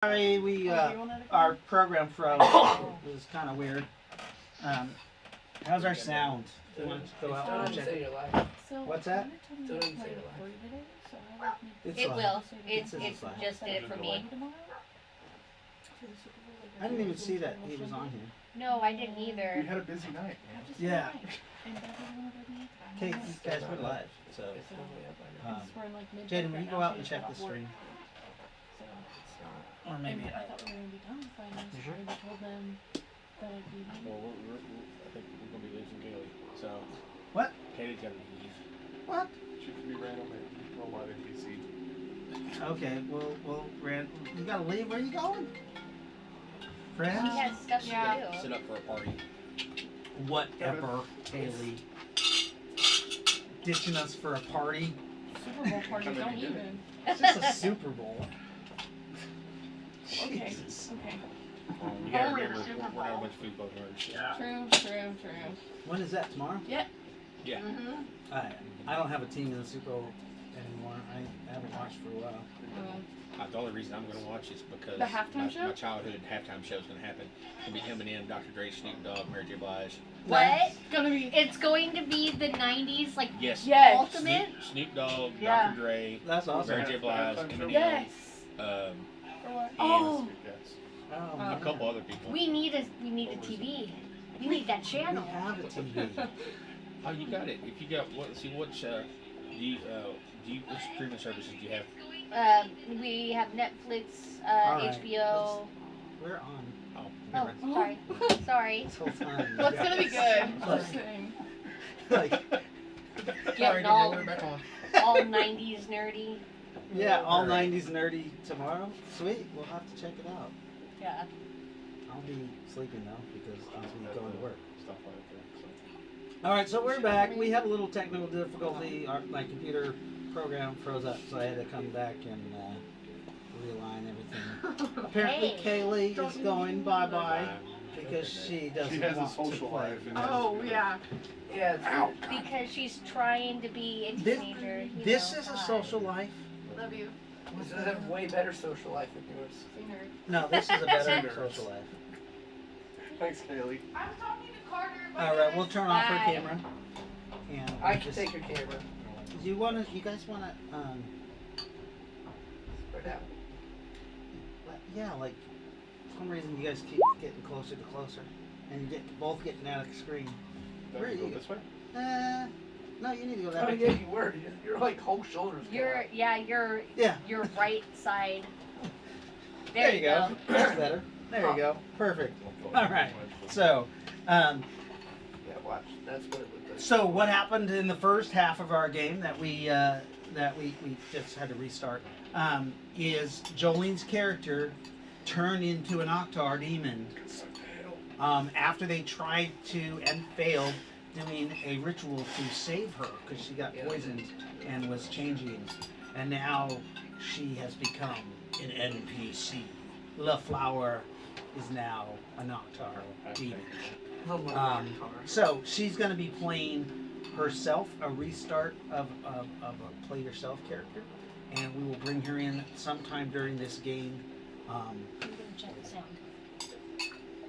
Sorry, our program froze. It was kind of weird. How's our sound? Do you want to go out and check it? What's that? It's It live. will. It It says it's live. just did it for me. I didn't even see that he was on here. No, I didn't You either. had a busy night. Yeah. Okay, you guys, we're live. So, Jaden, will you go out and check the stream? Or maybe I thought we were gonna be done with finance. You sure? I told them that I'd be done. Well, I think we're gonna be losing Kaylee. So What? Kaylee's gotta leave. What? She could be random at Worldwide NPC. Okay, well, Rand, you gotta leave. Where are you going? He Friends? has stuff to Set do. up for a party. Whatever, Kaylee. Ditching us for a party. Super Bowl party, don't even. It's just a Super Bowl. Okay, Jesus. okay. You gotta Oh, remember, Super we're not a Bowl. bunch of football nerds. True. When is that, tomorrow? Yeah. Mm-hmm. I don't have a team in the Super Bowl anymore. I haven't watched for a while. The only reason I'm gonna watch is because The halftime show? my childhood halftime show is gonna happen. It'll be Eminem, Dr. Dre, Snoop Dogg, Mary J. Blige. What? It's gonna be. It's going to be the 90s, like, Yes. Yes. ultimate? Snoop Dogg, Yeah. Dr. Dre, That's awesome. Mary J. Blige, Halftime show? Eminem, Yes. um, Oh. Yes. Oh, a couple other people. We need a TV. We need that we channel. have a TV. Oh, you got it. If you got what? See which which streaming services do you have? We have Netflix, Alright, HBO. We're on Oh, Oh, never mind. sorry. this whole time. What's gonna be good? Like- First thing. Like, Getting all 90s nerdy. yeah, all Alright. 90s nerdy tomorrow. Sweet, we'll have to check it out. Yeah. I'll be sleeping though because I'll be going to work. Stuff like that. All right, so we're back. We had a little technical difficulty. My computer program froze up, so I had to come back and realign everything. Apparently, Kaylee is going bye-bye because she doesn't She has a want to social play. life. And Oh yeah. Yeah, Because she's trying to be a This- teenager. you this know. is a social life. Love you. This is a way better social life than yours. Nerd. No, this is a better social life. Thanks, Kaylee. I'm talking to Carter. All right, we'll turn off her Bye. camera. And I we'll can just- take your camera. You guys wanna Spread out. yeah, like for some reason you guys keep getting closer to closer, and you both getting out of the screen. Now Where you are go you? this way? No, you need to go that Oh way. yeah, you were. You're like whole shoulders. You're your Yeah. right side. There you go. That's better. There you go. Perfect. All right. So, Yeah, watch. That's what it would do. so what happened in the first half of our game that we just had to restart is Jolene's character turned into an Octar demon after they tried to and failed doing a ritual to save her because she got poisoned and was changing, and now she has become an NPC. La Flower is now an Octar demon. So she's going to be playing herself, a restart of a play yourself character, and we will bring her in sometime during this game. I'm gonna check the sound.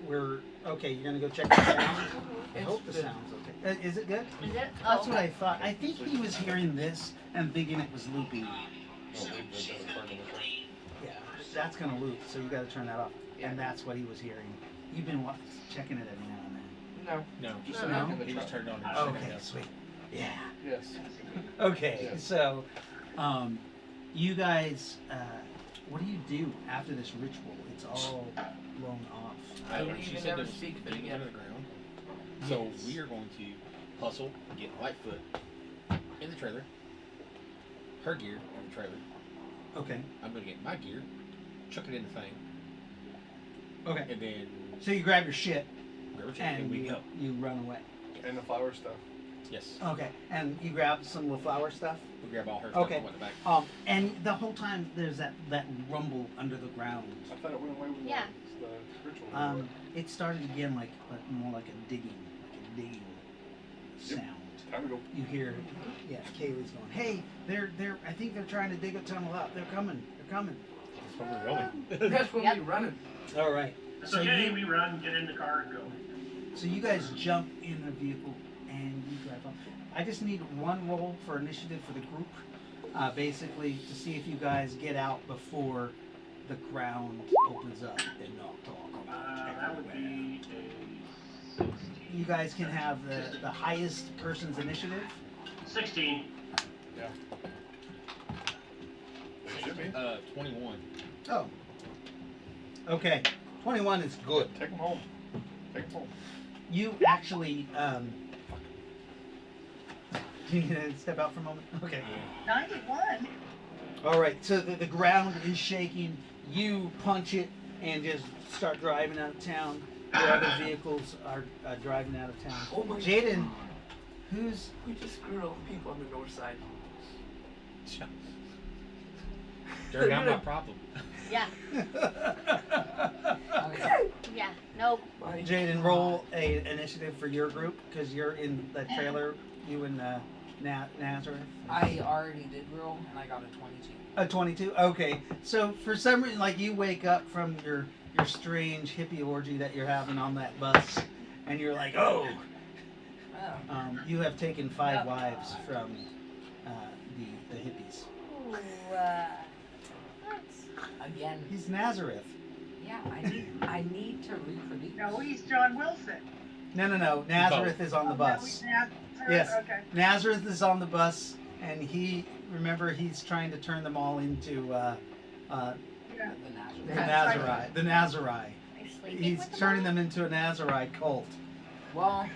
We're okay. You're going to go check the sound. I hope the sound's okay. Is it good? Is it? That's what I thought. I think he was hearing this and thinking it was looping. Yeah, that's going to loop, so you got to turn that off. And that's what he was hearing. You've been checking it every now and then. No. No, just No? he just turned on. Okay, sweet. Yeah. Yes. Okay, Yes. so, you guys, what do you do after this ritual? It's all blown off. I Don't don't, she even said ever there's speak of it demons again. under the ground. So Yes. we are going to hustle, get Lightfoot in the trailer, her gear in the trailer. Okay, I'm gonna get my gear, chuck it in the thing, okay. and then So you grab your shit grab a chain and and we go. you run away. And the flower stuff. Yes. Okay, and you grab some of the flower stuff. We grab all her stuff Okay. and went back. And the whole time there's that rumble under the ground. I thought it went away with Yeah. the ritual. It started again like more like a digging sound. Time to go. You hear, yeah, Kaylee's going, hey, they're I think they're trying to dig a tunnel up. They're coming. when we're going. That's when Yep. we running. All right. It's So okay, you, we run, get in the car and go. so you guys jump in the vehicle and you drive off. I just need one roll for initiative for the group, basically to see if you guys get out before the ground opens up and not talk about That would everywhere. be a You guys can have the highest person's initiative. 16. It should be. 21. Oh. Okay. 21 is good. Take them home. Take them home. You actually, do you need to step out for a moment? Okay. 91. All right. So the ground is shaking. You punch it and just start driving out of town. The other vehicles are driving out of town. Oh my Jaden, God. who's We just screwed all the people on the north side. They're not my problem. Yeah. Okay. Yeah. Nope. My Jaden, roll a initiative for your group because you're in the trailer. You and Nazareth. I already did roll and I got a 22. A 22. Okay. So for some reason, like you wake up from your strange hippie orgy that you're having on that bus, and you're like, oh. Oh. You have taken 5 Yep. wives from the hippies. Ooh, what? Again. He's Nazareth. Yeah, I need to reproduce. No, he's John Wilson. No. Nazareth is on the Oh, no, bus. he's Nazareth. Yes. Okay. Nazareth is on the bus, and he's trying to turn them all into Yeah. The the Nazareth. Nazarite. The Nazarite. Are you sleeping He's with the turning mom? them into a Nazarite cult. Well,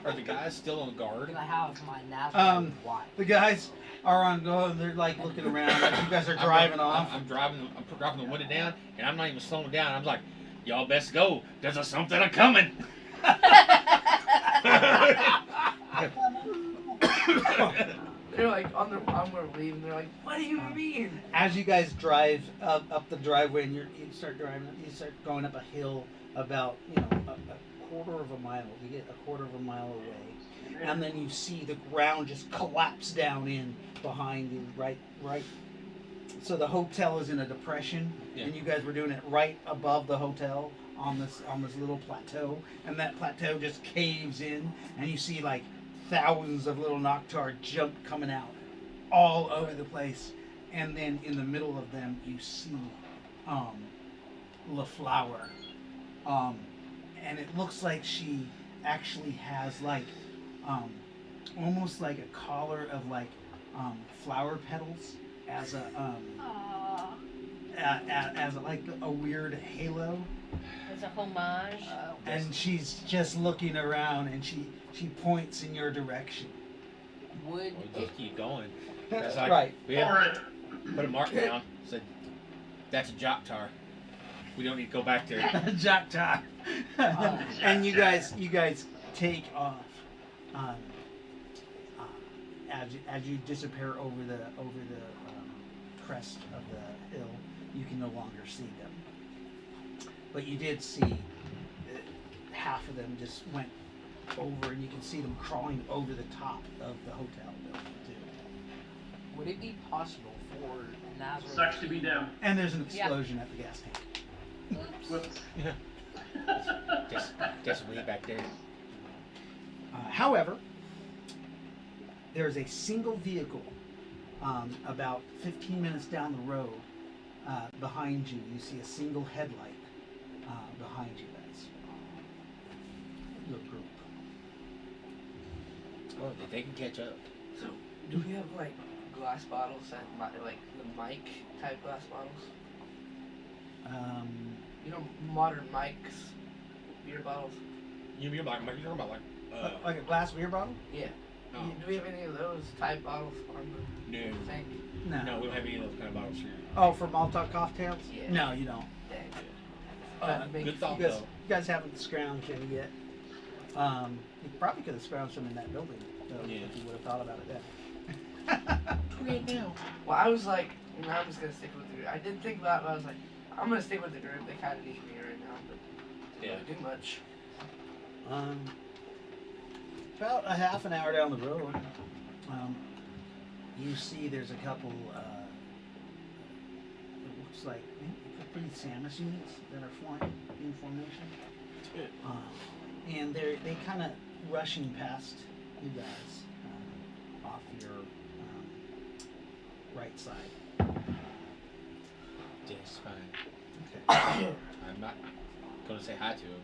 Are the guys still on I'm guard? gonna have my Nazareth wife. The guys are on go. They're like looking around as you guys are driving off. I'm dropping the window down, and I'm not even slowing down. I'm like, y'all best go. There's a something a coming. They're like on we're leaving. They're like, what do you mean? As you guys drive up the driveway and you start driving, you start going up a hill about a quarter of a mile. You get a quarter of a mile away, and then you see the ground just collapse down in behind you, right. So the hotel is in a depression, Yeah. and you guys were doing it right above the hotel on this little plateau, and that plateau just caves in, and you see like thousands of little Noctar jump coming out all over the place, and then in the middle of them you see LaFlower, and it looks like she actually has like almost like a collar of like flower petals as a Aw. as like a weird halo, As a homage. and she's just looking around, and she points in your direction. Would We'll just keep going. That's like, Right. We Or have it. put a mark down. Said, that's a jock tar. We don't need to go back there. Jack Tar. And you guys take off. As you disappear over the crest of the hill, you can no longer see them. But you did see that half of them just went over, and you can see them crawling over the top of the hotel building too. would it be possible for Nazareth? Sucks to be them. And there's an Yeah. explosion at the gas tank. Oops. Whoops. Just way back there. However, there's a single vehicle about 15 minutes down the road behind you. You see a single headlight behind you guys. Your group. Well, they can catch up. So, do we have like glass bottles that like the mic type glass bottles? You know, modern mics, beer bottles. You're talking about like Like a glass beer bottle? Yeah. no, Do we have any of those type bottles on the no, thing? no, we don't have any of those kind of bottles here. Oh, for Molotov cocktails? Yeah. No, you don't. Dang. Good thought You guys, though. you guys haven't scrounged any yet. You probably could have scrounged them in that building, though, Yeah. if you would have thought about it then. Right now. Well, I was like, I'm just gonna stick with the group. I did think about it, but I was like, I'm gonna stick with the group. They kind of need me right now, but they Yeah. don't do much. About a half an hour down the road, you see there's a couple. It looks like pretty Samus units that are flying in formation. And they kind of rushing past you guys off your right side. It's fine. Okay. I'm not gonna say hi to them.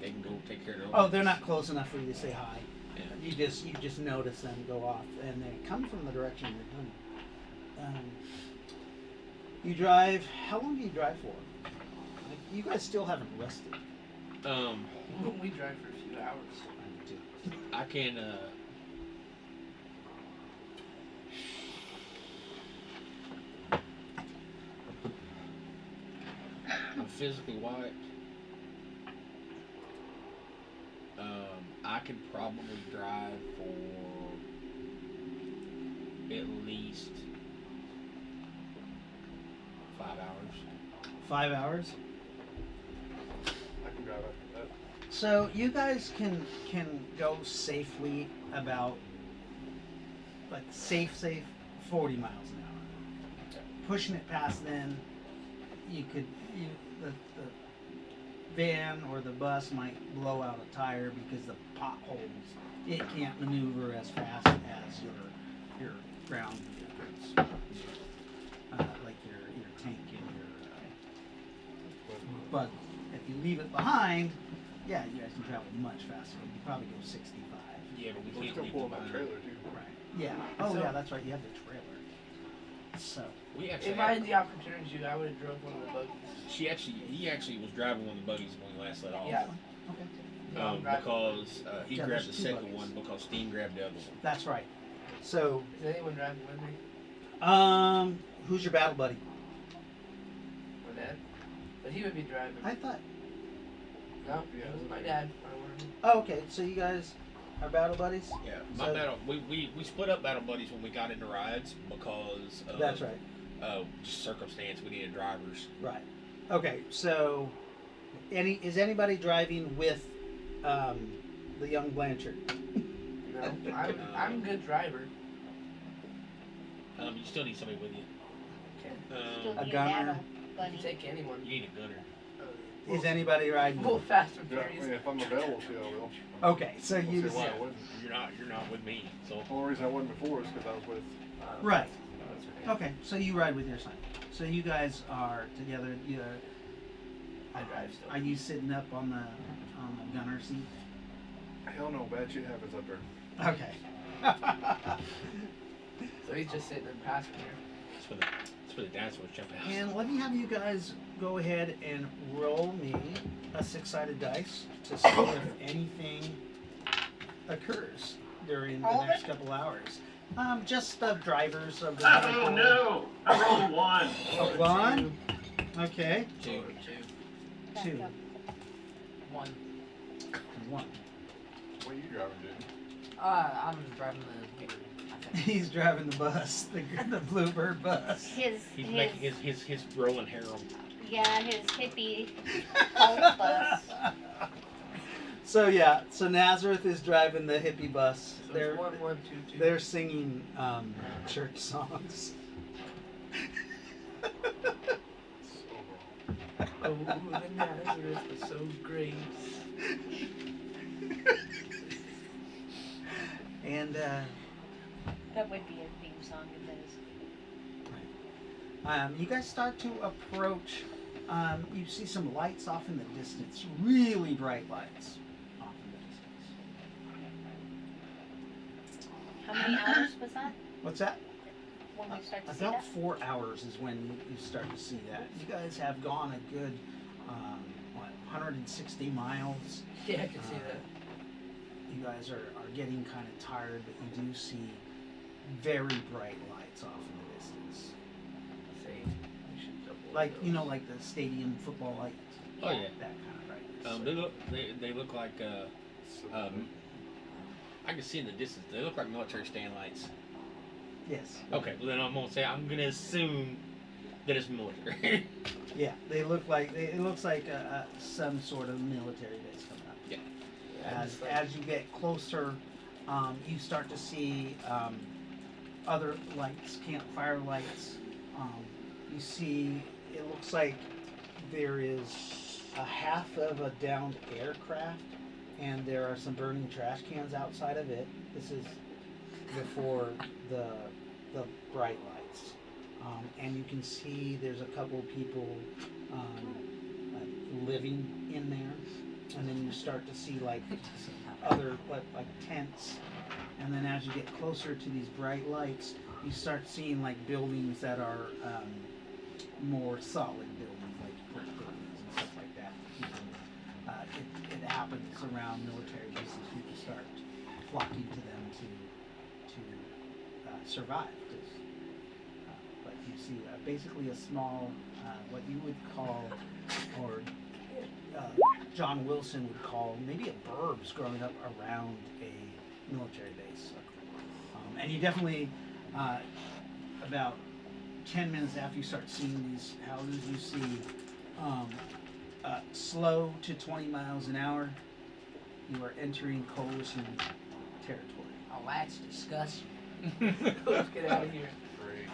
They can go take care of their own. Oh, they're not close enough for you to say hi. Yeah. You just notice them go off, and they come from the direction you're coming. You drive. How long do you drive for? Like, you guys still haven't rested. We drive for a few hours. I can. I'm physically wiped. I could probably drive for at least 5 hours. 5 hours. I can drive after that. So you guys can go safely about like safe 40 miles an hour. Pushing it past then, the van or the bus might blow out a tire because the potholes, it can't maneuver as fast as your ground vehicles, like your tank and your but if you leave it behind, yeah, you guys can travel much faster. You can probably go 65. Yeah, but we We're can't still leave pulling them my behind. trailer too. Right. Yeah. Oh, So- yeah, that's right. You have the trailer. So, We actually. If I had the opportunity to, I would have drove one of the buggies. He actually was driving one of the buggies when we last let off. Yeah. okay. No, I'm driving. Because he Yeah, grabbed there's the two second buggies. one because Steen grabbed the other one. That's right. So, Is anyone driving with me? who's your battle buddy? My dad. But he would be driving. I thought. No, Yeah. it was my dad. I wanted him. Oh, okay. So you guys are battle buddies. Yeah, my So- battle. We split up battle buddies when we got into rides because of, That's right. just circumstance. We needed drivers. Right. Okay. So, is anybody driving with the young Blanchard? No, I'm a good driver. You still need somebody with you. Still A need gunner. battle I buddy. can take anyone. You need a gunner. Is anybody riding? Full Fast and Yeah, I Furious. mean, if I'm available to, I will. Okay. So We'll you. see why I wouldn't. You're not with me. So The only reason I wasn't before is because I was with. Right. That's right. Okay. So you ride with your son. So you guys are together. I drive still. Are you sitting up on the gunner seat? Hell no, bad shit happens up there. Okay. So he's just sitting in the passenger. that's where the dinosaurs jump out. And let me have you guys go ahead and roll me a 6-sided dice to see if anything occurs during the All of next it? couple hours. Just the drivers of the Oh vehicle. no! I rolled 1. Oh, one? Okay. Two. Back Two. up. One. One. What are you driving, dude? I'm driving the Bluebird, I think. He's driving the bus, the Bluebird bus. His He's making his rolling harem. his hippie cult bus. So yeah, so Nazareth is driving the hippie bus. So They're it's 1, 1, 2, 2. they're singing church songs. Oh, the Nazareth was so great. And That would be a theme song of his. you guys start to approach. You see some lights off in the distance, really bright lights off in the distance. How many hours was that What's that? when we start to see About that? 4 hours is when you start to see that. You guys have gone a good, 160 miles. Yeah, I can see that. You guys are getting kind of tired, but you do see very bright lights off in the distance. Say, we should double Like, those. like the stadium football lights. Oh yeah. That kind of brightness. They look like I can see in the distance. They look like military stand lights. Yes. Okay, well then I'm gonna assume that it's military. Yeah, they look like it looks like some sort of military base coming up. Yeah, As just like- as you get closer, you start to see other lights, campfire lights. You see it looks like there is a half of a downed aircraft, and there are some burning trash cans outside of it. This is before the bright lights, and you can see there's a couple people living in there, and then you start to see like other like tents, and then as you get closer to these bright lights, you start seeing like buildings that are more solid buildings, like brick buildings and stuff like that. It happens around military bases. People start flocking to them to survive. But you see basically a small, what you would call, or John Wilson would call, maybe a burbs growing up around a military base. And you definitely, about 10 minutes after you start seeing these houses, you see slow to 20 miles an hour, you are entering coalition territory. Oh, that's disgusting. Let's get out of here. Great.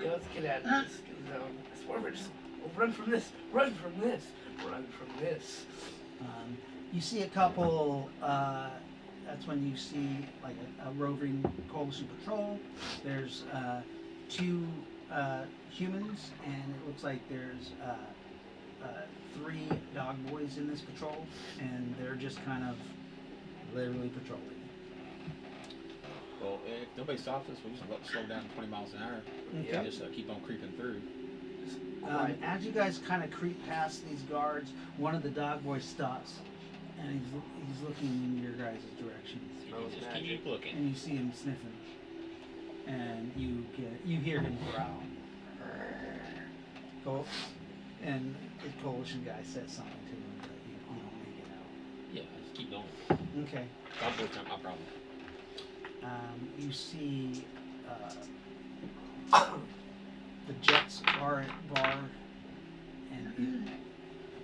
Yeah, let's get out of this zone. I swear we'll run from this. Run from this. Run from this. You see a couple, that's when you see like a roving coalition patrol. There's 2 humans, and it looks like there's 3 dog boys in this patrol, and they're just kind of literally patrolling. Well, if nobody stops us, we just slow down to 20 miles an hour Okay. and just keep on creeping through. As you guys kind of creep past these guards, one of the dog boys stops, and he's looking in your guys' direction, Just keep looking. and you see him sniffing, and you hear him growl. Cool. And the coalition guy says something to him, but you don't make it out. Yeah, just keep going. Okay. Dogboy's not my problem. You see the Jets bar, and it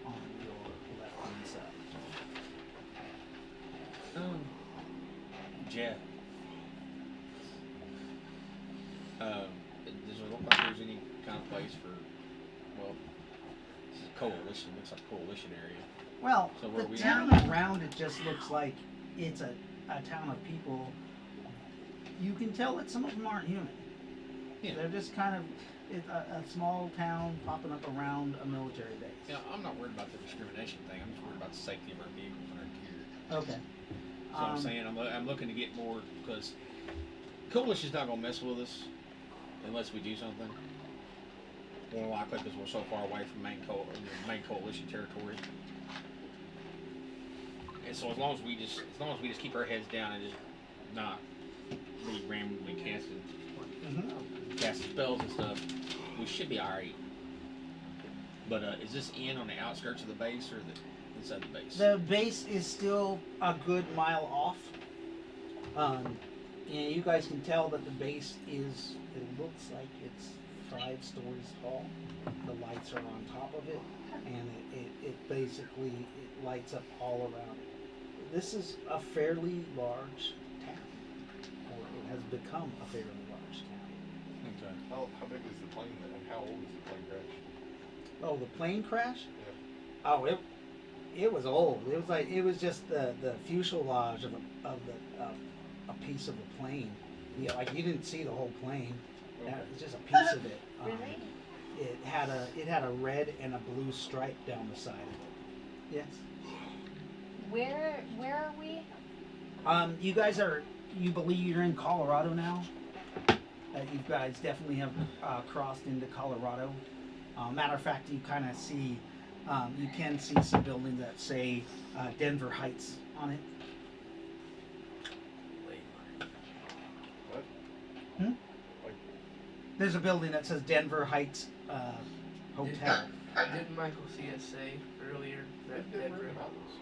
on your left hand side. Jeff. Does it look like there's any kind of place for, well, this is a coalition, looks like a coalition area. Well, So where the we town at? around it just looks like it's a town of people. You can tell that some of them aren't human. Yeah. They're just kind of a small town popping up around a military base. Yeah, I'm not worried about the discrimination thing. I'm just worried about the safety of our vehicles and our gear. Okay. So I'm saying I'm looking to get more, because coalition's not gonna mess with us unless we do something. More likely because we're so far away from main coalition territory. And so as long as we just keep our heads down and just not be randomly casting spells and stuff, we should be alright. But is this in on the outskirts of the base or the inside the base? The base is still a good mile off. And you guys can tell that the base is, it looks like it's 5 stories tall. The lights are on top of it, and it basically it lights up all around it. This is a fairly large town, or it has become a fairly large town. Okay. How big is the plane then? And how old is the plane crash? Oh, the plane crash? Yeah. Oh, it was old. It was just the fuselage of a piece of a plane. Yeah, like you didn't see the whole plane. Okay. It was just a piece of it. Really? It had a red and a blue stripe down the side of it. Yes. Where are we? You guys you believe you're in Colorado now? You guys definitely have crossed into Colorado. Matter of fact, you kind of see, you can see some buildings that say Denver Heights on it. What? There's a building that says Denver Heights Hotel. Didn't Michael see us say earlier that I've never Denver, heard about this.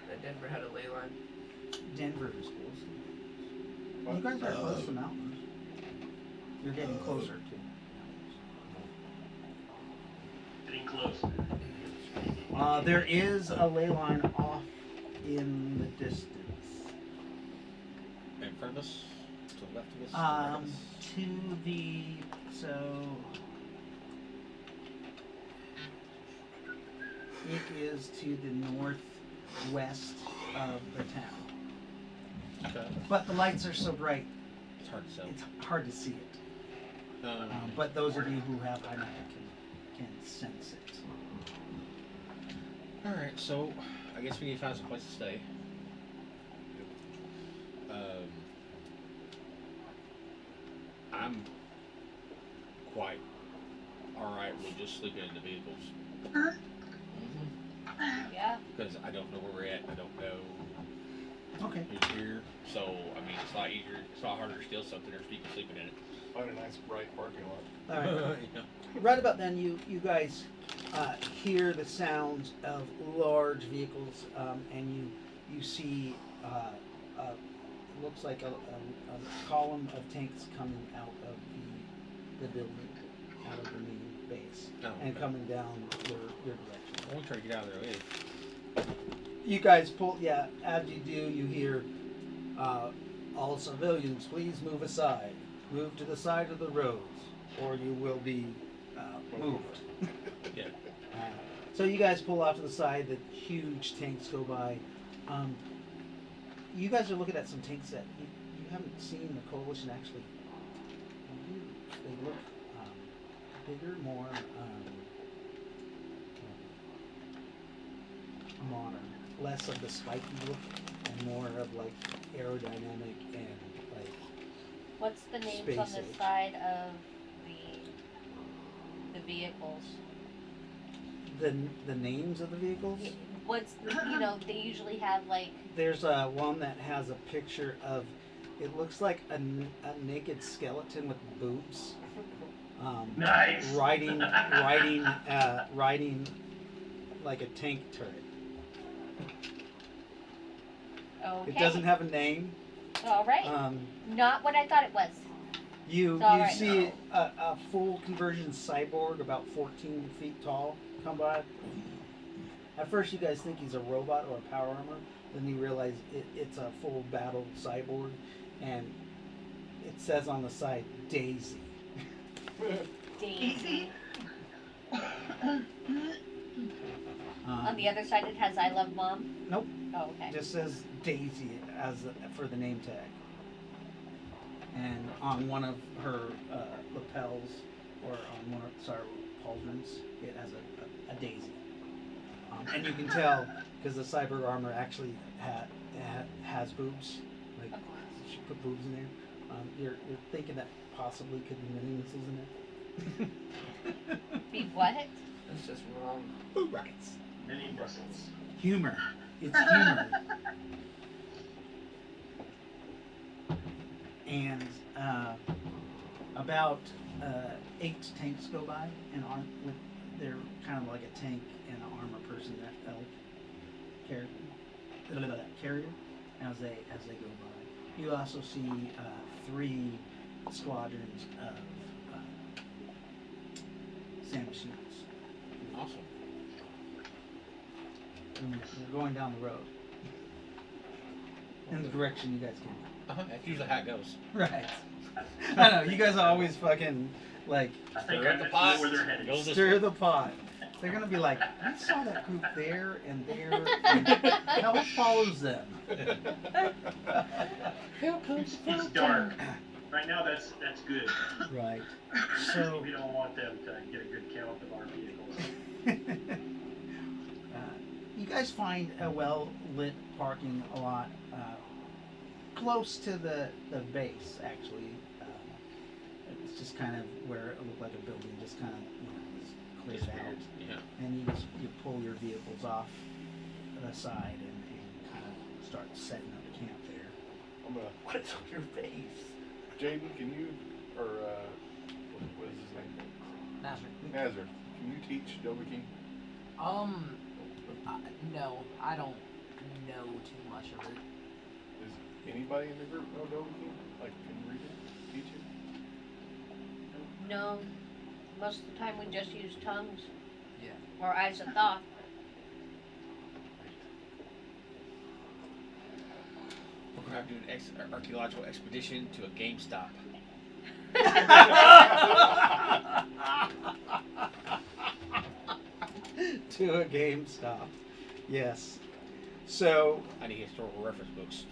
that Denver had a ley line? Denver is close. What? You guys are close to mountains. You're getting closer to. Getting close. There is a ley line off in the distance. In front of us? To the left of us? To the right of us? To the so it is to the northwest of the town. Okay. But the lights are so bright, It's hard to sell. it's hard to see it. But those of you who have iMac can sense it. All right, so I guess we need to find some place to stay. I'm quite all right with just sleeping in the vehicles Yeah. because I don't know where we're at. I don't know Okay. who's here, so I mean it's a lot easier. It's a lot harder to steal something or speak sleeping in it. Find a nice bright parking lot. All right. Yeah. Right about then, you guys hear the sounds of large vehicles, and you see looks like a column of tanks coming out of the building, out of the main base, Oh, and okay. coming down your direction. I want to try to get out of there. Hey. You guys pull, yeah. As you do, you hear all civilians, please move aside. Move to the side of the roads, or you will be moved. Yeah. So you guys pull off to the side. The huge tanks go by. You guys are looking at some tanks that you haven't seen the coalition actually use. They look bigger, more modern, less of the spiky look, and more of like aerodynamic and like. What's the names Space on the age. side of the vehicles? The names of the vehicles. What's the, they usually have like There's one that has a picture of. It looks like a naked skeleton with boobs. Nice. Riding like a tank turret. okay. It doesn't have a name. All right. Not what I thought it was. You It's all you right. see a full conversion cyborg about 14 feet tall come by. At first you guys think he's a robot or a power armor. Then you realize it's a full battle cyborg, and it says on the side Daisy. Daisy. Um, On the other side, it has "I love Mom." Nope. Oh, okay. Just says Daisy for the name tag. And on one of her lapels, or on one of pauldrons, it has a daisy. And you can tell because the cyber armor actually has boobs. Like she put boobs in there. You're thinking that possibly could be mini missiles in there. Be what? That's just wrong. Boob rockets. Mini Brussels. Humor. It's humor. And about 8 tanks go by, and they're kind of like a tank and an armor person that carrier as they go by. You also see 3 squadrons of sand machines. Awesome. And they're going down the road in the direction you guys came. That's usually how it goes. Right. I know, you guys are always fucking, like, I think Stir I up the know pot. where they're headed. Goes this stir way. the pot. They're gonna be like, we saw that group there and there, and hell follows them. It's dark. Right now, that's good. Right. So, We don't want them to get a good count of our vehicles. you guys find a well-lit parking lot close to the base, actually. It's just kind of where it looked like a building just kind of, is cleared out. Yeah. And you pull your vehicles off to the side and kind of start setting up camp there. I'm gonna. What's on your face? Jaden, can you, or what is his name? Nazar. Can you teach Dovahkiin? No, I don't know too much of it. Does anybody in the group know Dovahkiin? Like, can you read it? Teach it? No. Most of the time, we just use tongues Yeah. or eyes of thought. We're going to have to do an archaeological expedition to a GameStop. to a GameStop. Yes. So, I need historical reference books.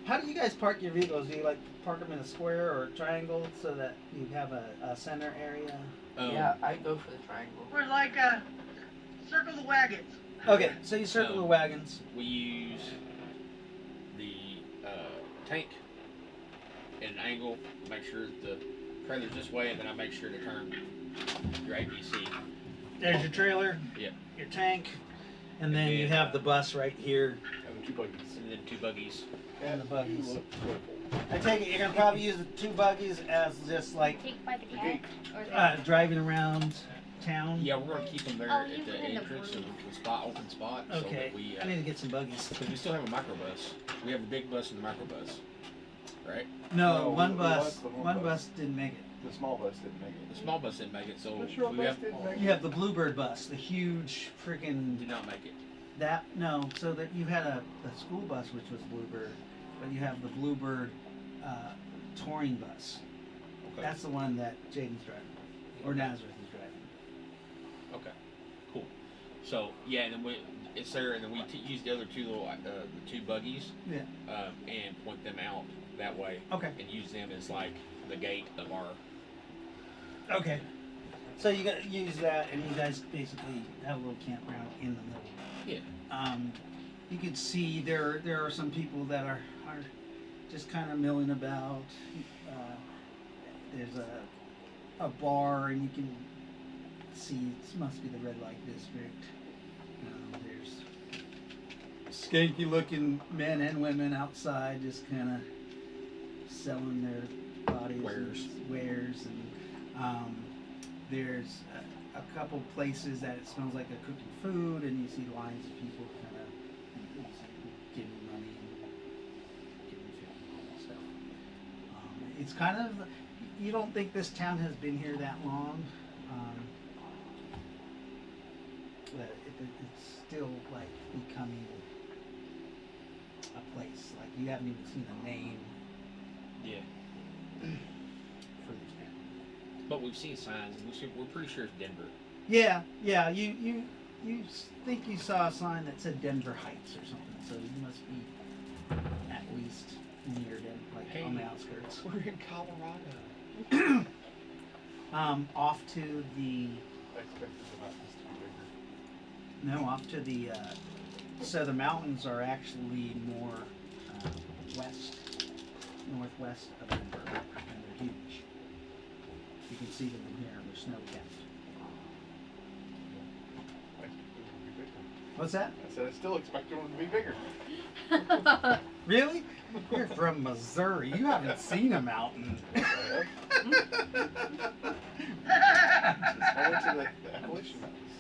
how do you guys park your vehicles? Do you like park them in a square or a triangle so that you have a center area? Yeah, I go for the triangle. We're like circle the wagons. Okay, so you circle the wagons. We use the tank at an angle, make sure the trailer's this way, and then I make sure to turn your ABC. There's your trailer. Yep. Your tank, and then you have the bus right here. And the 2 buggies. And then 2 buggies. And the buggies. You look beautiful. I take it you're gonna probably use the 2 buggies as just like Take by the cat? gate. Or the, driving around town. Yeah, we're gonna keep them there Oh, at you the put in the entrance roof. and the spot, open spot. So Okay. that we, I need to get some buggies. because we still have a microbus. We have a big bus and a microbus, right? No, No, one we bus. lost the one One bus. bus didn't make it. The small bus didn't make it. The small bus didn't make it, so The short we bus have didn't make You have the Bluebird bus, the huge freaking did not make it. that. No, so that you had a school bus which was Bluebird, but you have the Bluebird touring bus. Okay. That's the one that Jaden's driving, or Nazareth is driving. Okay. Cool. So yeah, and then it's there, and then we use the other 2 little the 2 buggies. Yeah. And point them out that way. Okay. And use them as like the gate of our. Okay. So you got use that, and you guys basically have a little campground in the middle. Yeah. You can see there are some people that are just kind of milling about. There's a bar, and you can see it must be the red light district. There's skanky looking men and women outside, just kind of selling their bodies Wares. and wares, and there's a couple places that it smells like they're cooking food, and you see lines of people kind of giving money and giving food and stuff. It's kind of, you don't think this town has been here that long, but it's still like becoming a place. Like you haven't even seen a name Yeah. for this town. But we've seen signs, and we're pretty sure it's Denver. Yeah, yeah. You think you saw a sign that said Denver Heights or something, so you must be at least near Denver, like on the outskirts. We're in Colorado. Off to the I expected the mountains to be bigger. off to the so the mountains are actually more northwest of Denver, and they're huge. You can see them from here; they're snow capped. I expected them to be bigger. What's that? I said I still expected them to be bigger. Really? You're from Missouri. You haven't seen a mountain. Yes, I went to the Appalachian Mountains.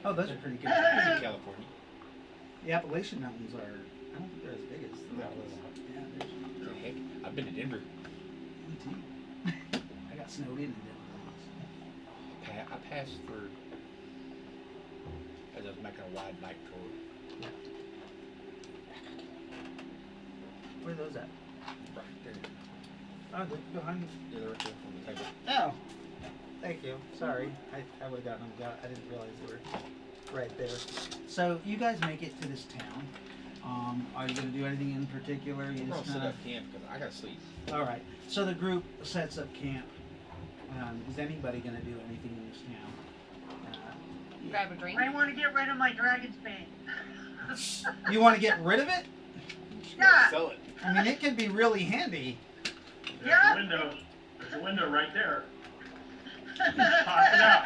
Oh, those are pretty good. It's in California. The Appalachian Mountains are, I don't think they're as big as the No, mountains. they're not. Yeah, Oh, heck, I've been to Denver. me too. I got snowed in Denver. I passed through as I was making a wide bike tour. Where are those at? Right there. Oh, they're behind. Yeah, they're right there on the table. Oh, thank you. Sorry, I would have gotten them. I didn't realize they were right there. So you guys make it to this town. Are you going to do anything in particular? You We're gonna just set kinda- up camp because I gotta sleep. All right. So the group sets up camp. Is anybody going to do anything in this town? Grab a drink. I want to get rid of my Dragon's Bane. You want to get rid of it? Just Yeah. gonna sell it. I mean, it can be really handy. There's Yeah. a window. There's a window right there. Pop it out.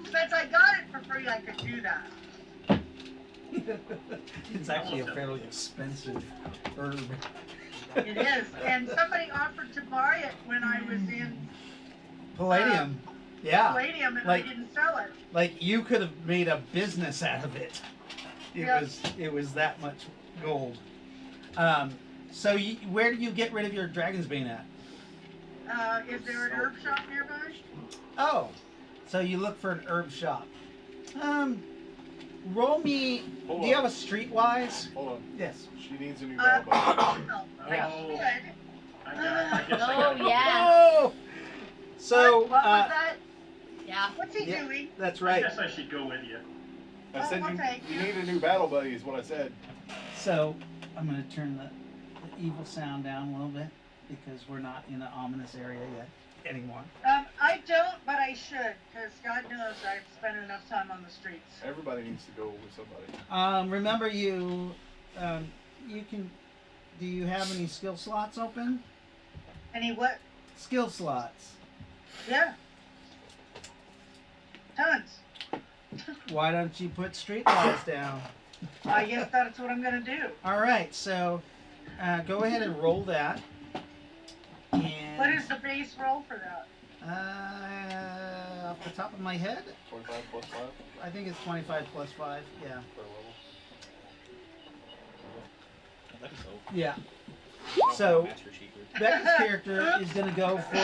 Since I got it for free, I could do that. It's actually a fairly expensive herb. It is. And somebody offered to buy it when I was in Palladium. Yeah. Palladium and like- I didn't sell it. Like you could have made a business out of it. Yeah. It was that much gold. So where do you get rid of your Dragon's Bane at? Is there an herb shop nearby? Oh, so you look for an herb shop. Roll me. Hold Do you on. have a Streetwise? Hold on. Yes. She needs a new Uh, battle no. Yeah. Oh, Good. I guess I Oh got yeah. Oh. So what was that? Yeah. What's he Yeah. doing? That's I right. guess I should go with you. I said well, thank you you. need a new battle buddy is what I said. So I'm gonna turn the evil sound down a little bit because we're not in an ominous area yet anymore. I don't, but I should, because God knows I've spent enough time on the streets. Everybody needs to go with somebody. Remember you can. Do you have any skill slots open? Any what? Skill slots. Yeah. Tons. Why don't you put streetwise down? I guess that's what I'm gonna do. All right, so go ahead and roll that. And What is the base roll for that? off the top of my head, 25 plus 5 I think it's 25 plus 5. Yeah. per level. I think so. Yeah. I don't So- have a master secret. Becca's character is gonna go for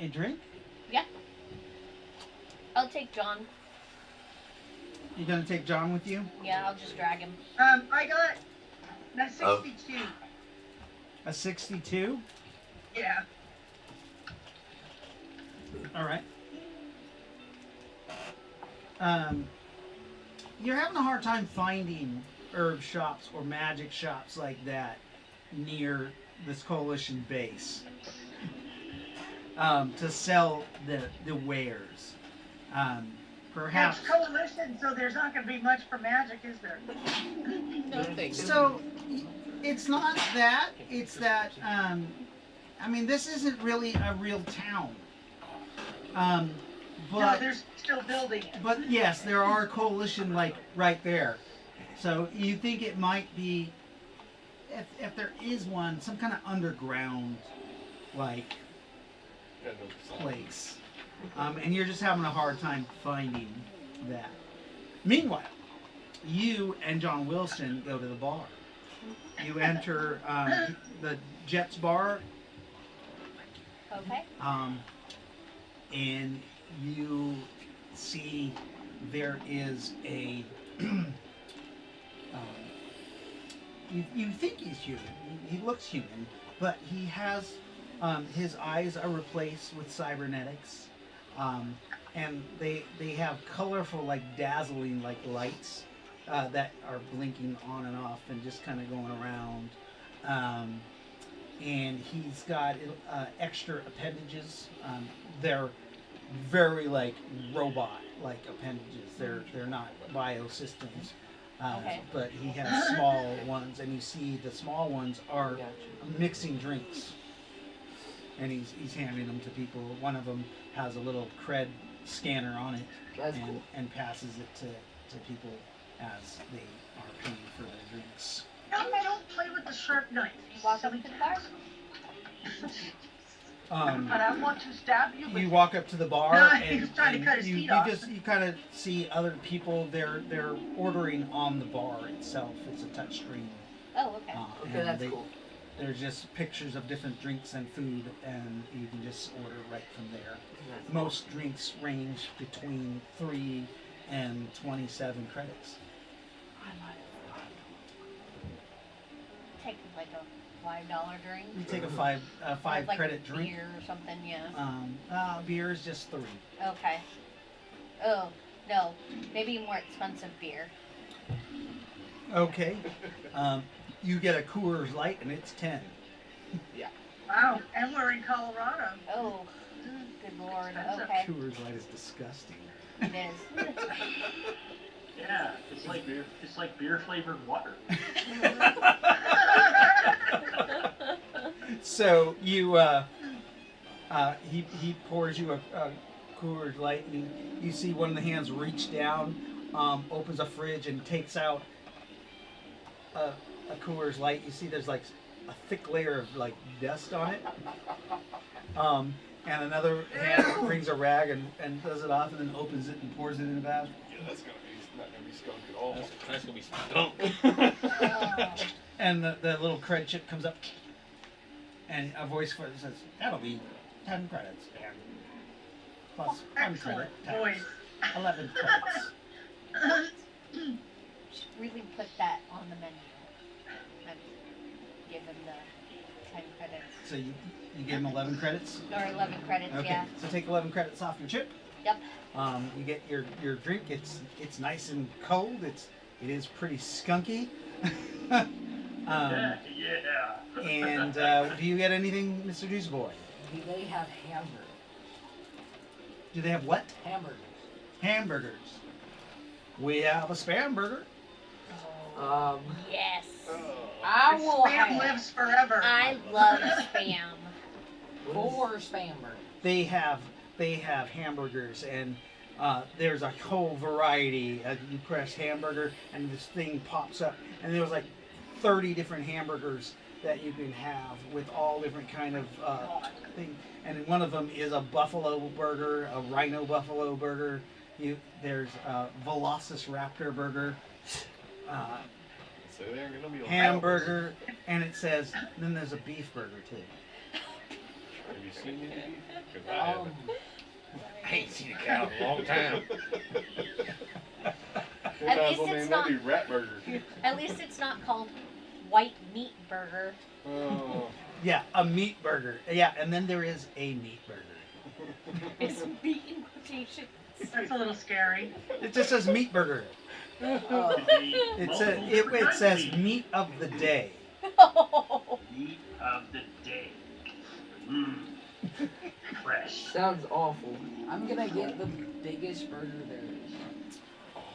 a drink. I'll take John. You're gonna take John with you. Yeah, I'll just drag him. I got a 62. A 62. Yeah. All right. You're having a hard time finding herb shops or magic shops like that near this coalition base to sell the wares. Perhaps. It's coalition, so there's not gonna be much for magic, is there? No, thanks. So it's not that. It's that. I mean, this isn't really a real town. No, But they're still building it. but yes, there are coalition like right there. So you think it might be, if there is one, some kind of underground like Yeah, no, it's not. place, and you're just having a hard time finding that. Meanwhile, you and John Wilson go to the bar. You enter the Jets bar, Okay. and you see there is a. You think he's human. He looks human, but he has his eyes are replaced with cybernetics, and they have colorful, like dazzling, like lights that are blinking on and off and just kind of going around. And he's got extra appendages. They're very like robot like appendages. They're not biosystems. Okay. But he has small ones, and you see the small ones are Gotcha. mixing drinks, and he's handing them to people. One of them has a little cred scanner on it, That's and, cool. and passes it to people as they are paying for their drinks. No, I don't play with the sharp knife. Walk up to the bar. But I want to stab you. You With walk up to the bar, No, and, he was trying to and cut his you, feet you off. just you kind of see other people. They're ordering on the bar itself. It's a touch screen. Oh, okay. Okay, and that's cool. There's just pictures of different drinks and food, and you can just order right from there. That's Most drinks range between 3 and 27 credits. Take like a $5 drink. You take a five Like credit a drink. beer or something. Yeah. Beer is just 3. Okay. Oh no, maybe more expensive beer. Okay. You get a Coors Light and it's 10. wow, and we're in Colorado. Oh, good lord. Expensive. Okay, Coors Light is disgusting. it is. Yeah, it's like beer flavored water. So you he pours you a Coors Light, and you see one of the hands reach down, opens a fridge and takes out a Coors Light. You see there's like a thick layer of like dust on it. And another hand brings a rag and does it off, and then opens it and pours it in a bath. Yeah, that's not gonna be skunk at all. That's gonna be skunk. Oh, And the little cred chip comes up, and a voice says, "That'll be 10 credits, and plus 1 credit Excellent times voice. 11 credits." should really put that on the menu. And give him the 10 credits. So you give him 11 credits. Or 11 credits, Okay. yeah. So take 11 credits off your chip. Yep. You get your drink. It's nice and cold. It is pretty skunky. Yeah. And do you get anything, Mr. Juice Boy? Do they have hamburgers? Do they have what? Hamburgers. Hamburgers. We have a spam burger. Yes. I will Spam have lives forever. I love spam. 4 spam burgers. They have hamburgers, and there's a whole variety. You press hamburger, and this thing pops up, and there's like 30 different hamburgers that you can have with all different kind of thing. And one of them is a buffalo burger, a rhino buffalo burger. There's a Velociraptor burger. So they're gonna be Hamburger, and it says, then there's a beef burger too. Have you seen any beef? 'Cause I Um, haven't. I ain't seen a cow in a long time. At least Sometimes when it's they not- do rat burger. At least it's not called white meat burger. Oh. Yeah, a meat burger. Yeah, and then there is a meat burger. It's meat in quotations. That's a little scary. It just says meat burger. It says meat of the day. Meat of the day. Fresh. Sounds awful. I'm gonna get the biggest burger there is.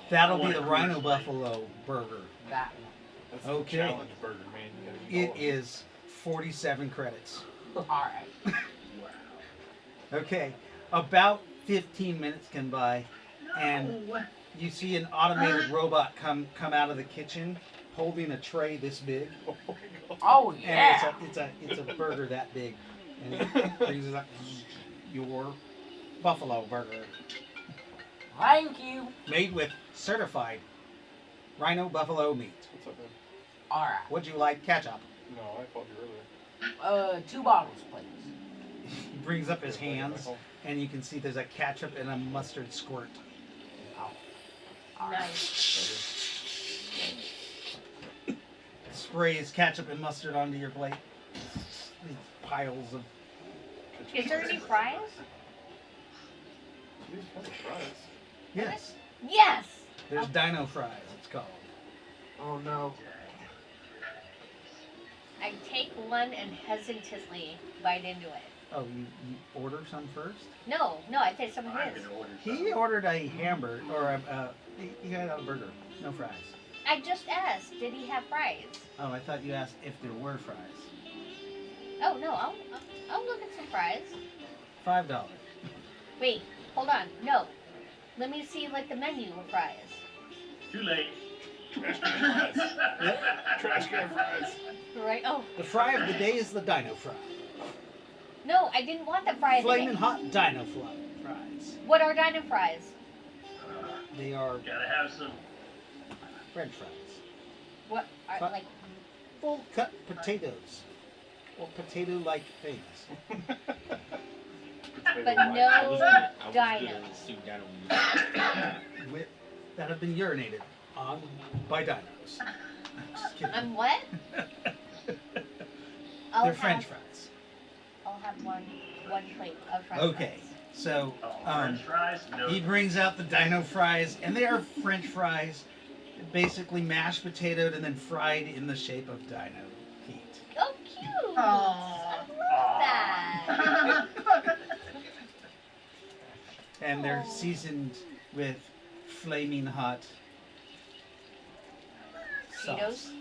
That'll be the Rhino Buffalo burger. That one. That's Okay. the challenge burger, man. You gotta eat It all of is 47 credits. Alright. Okay, about 15 minutes can by, and No. you see an automated robot come out of the kitchen holding a tray this big, Oh and yeah. it's a burger that big, and it brings it up. Your buffalo burger, Thank you. made with certified Rhino Buffalo meat. What's up, man? Alright. Would you like ketchup? No, I called you earlier. 2 bottles, please. He brings up his hands, and you can see there's a ketchup and a mustard squirt. Nice. Sprays ketchup and mustard onto your plate. These piles of. Is there any fries? These kind of fries. Yes, Yes! there's Dino Fries. It's called. Oh no. I take one and hesitantly bite into it. Oh, you order some first? No, I take some of I'm his. gonna order He some. ordered a hamburger or he got a burger, no fries. I just asked, did he have fries? Oh, I thought you asked if there were fries. Oh no, I'll look at some fries. $5. Wait, hold on. No. Let me see like the menu of fries. Too late. Trash can fries. Trash can fries. Right? Oh, The fry of the day is the Dino Fry. no, I didn't want the fries. Flaming hot Dino Fries. What are dino fries? They are Gotta have some. French fries. What are But- like Full cut potatoes. Or potato-like things. but I no was gonna dino. sue Dino. With, that have been urinated on by dinos. Just kidding. I'm what? I'll They're have, French fries. I'll have one plate of French Okay, fries. so Oh, French fries? No. he brings out the Dino Fries, and they are French fries, basically mashed potatoed and then fried in the shape of dino feet. Oh, cute! Aw. I love that. And they're Aw. seasoned with flaming hot sauce. Cheetos?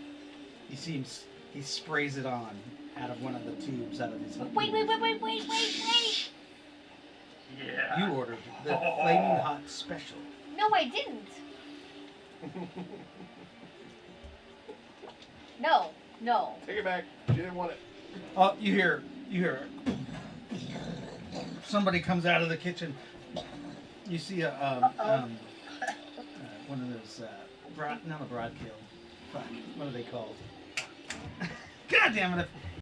You see him, he sprays it on out of one of the tubes out of his. Wait! Yeah. You ordered the flaming hot special. No, I didn't. No. Take it back. She didn't want it. Oh, you hear somebody comes out of the kitchen. You see a one of those not a broadkill. Fuck, what are they called? God damn it!